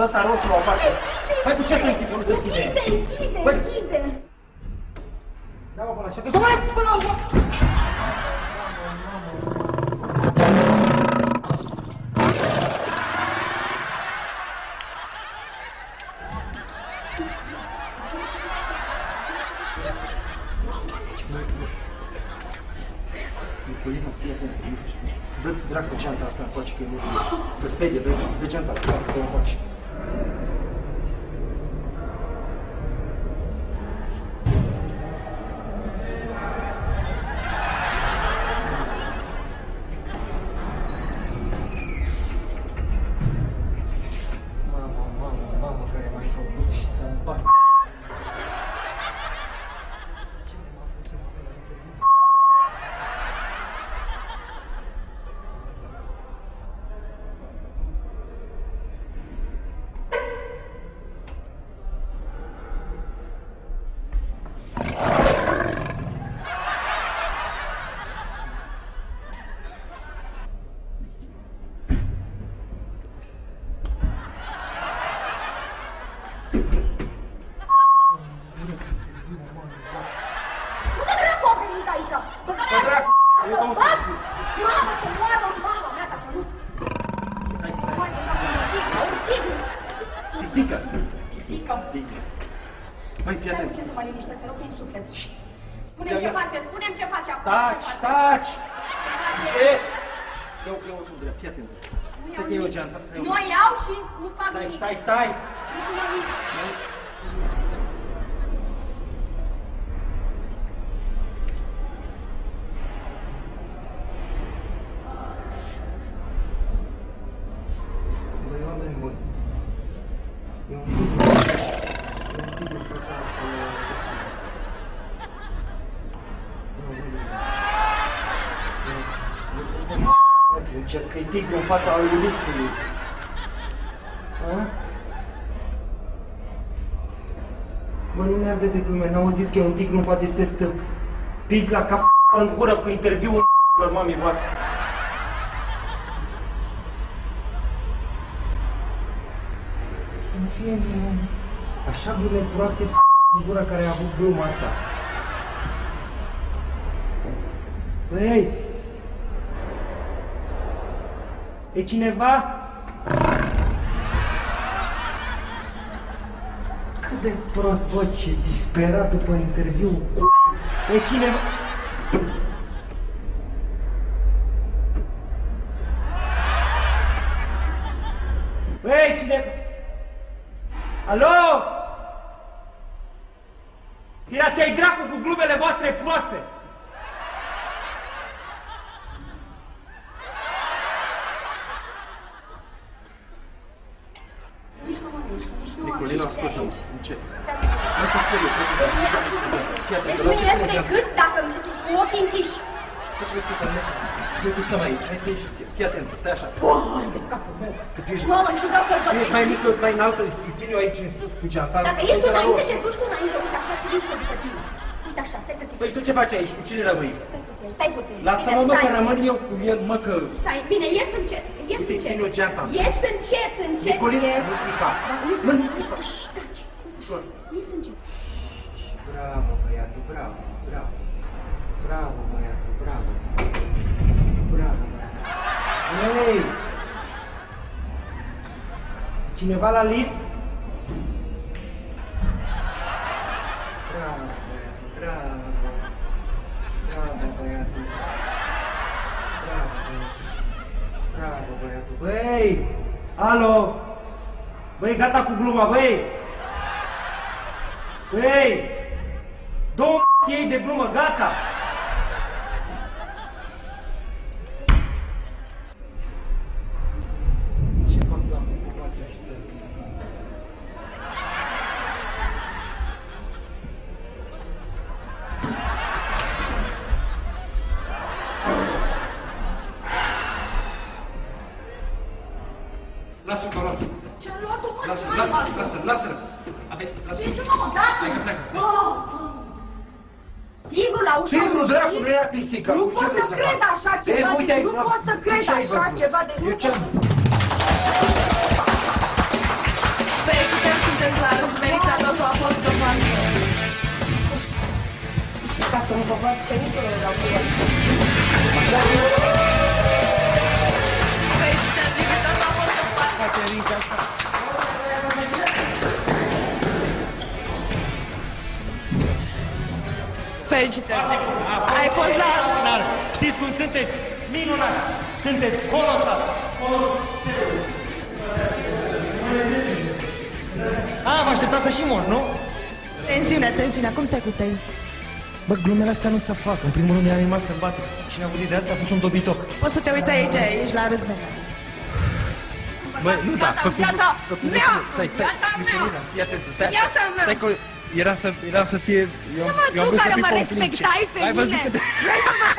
ăsta roșu la o față. Păi cu ce să închide? Nu se închide. Închide. Da-mă până așa, că stă mai până la urmă. Nicolina, fii atent, dă dracu geanta asta încoace, că nu știu, să sperie, dă geanta asta, că încoace. Mamă, care m-ai făcut și să-mi bag. Pisică! Pisică! Măi, fii atent! Să mă liniștesc, să rog în suflet. Spune-mi ce face, spune-mi ce face acum. Taci, taci! Ce? Eu nu drept, fii atent. Să te iau geanta, să iau. Nu o iau și nu fac nimic. Stai! Nici nu mă mișc. Băi, oameni buni. E un tigru în fața... Încerc că e tigru în fața liftului. Bă, nu mi-arde de glume, n-au zis că e un tigru în față, este stăpiți la cap în gură cu interviul mamei voastre. Să-mi fie așa glume proaste în gura care a avut gluma asta. Băi! E cineva? Cât de prost, bă, ce disperat după interviu. E cineva? Băi, cineva? Alo? Tirați-ai dracu cu glumele voastre proaste! Nicolina, ascultă-mă, încet. Nu se sperie, deci nu ies decât dacă îmi zic cu ochii închiși. Ce crezi că să mergi? Tu stăm aici, hai să ieși, fii atentă, stai așa. Doamne, de capul meu! Că tu ești... Mamă, și vreau să-l văd. Tu ești mai mic, eu mai înaltă, îi țin eu aici în sus cu geanta. Dacă ești înainte, te duci tu înainte, uite așa și vin și eu după tine. Uite așa, stai să ți Păi tu ce faci aici? Cu cine rămâi? Stai puțin. Lasă-mă, mă, că rămân eu cu el, mă, că... Stai, bine, ies încet, ies încet. Uite, țin eu geanta sus. Ies încet, Nicolina, ies. nu țipa. Nu țipa, taci. Ușor. Ies încet. Bravo, băiatul, bravo, bravo. Bravo, băiatul, bravo. Bravo, băiatul. Hei! Cineva la lift? Bravo, băiatul, bravo. Bravo, băiatul. Bravo, băiatul. Bravo, băiatul. Băi! Alo! Băi, gata cu gluma, băi! Băi! Două ei de glumă, gata! Ce fac, doamne, ocupația ăștia? Lasă-l, că-o luat. Ce-a luat-o, mă? Lasă-l. Ce mă, gata? Pleacă. Tigru la ușa Tigru, lui dracu, Liz? nu era pisică. Nu pot să cred așa ceva, nu pot să cred așa ceva, deci nu pot... Felicitări la Răzmerița, totul a fost o familie. Și ca să nu vă văd pe niciunul de cu el. Felicitări, Livi, totul a fost o familie. Caterinca asta. Felicitări. Ai fost la... Știți cum sunteți? Minunați! Sunteți colosal! Vă așteptați să și mor, nu? Tensiunea, cum stai cu tensiune? Bă, glumele astea nu se fac. În primul rând e animal sălbatic. Cine a avut ideea asta a fost un dobitoc. Poți să te uiți aici, ești la Răzmerița. Bă, nu da, Viața mea! Stai, Viața mea! fii atent, stai așa. Viața mea! Stai că era să fie... Nu mă, tu care mă respectai pe mine! Vrei să mă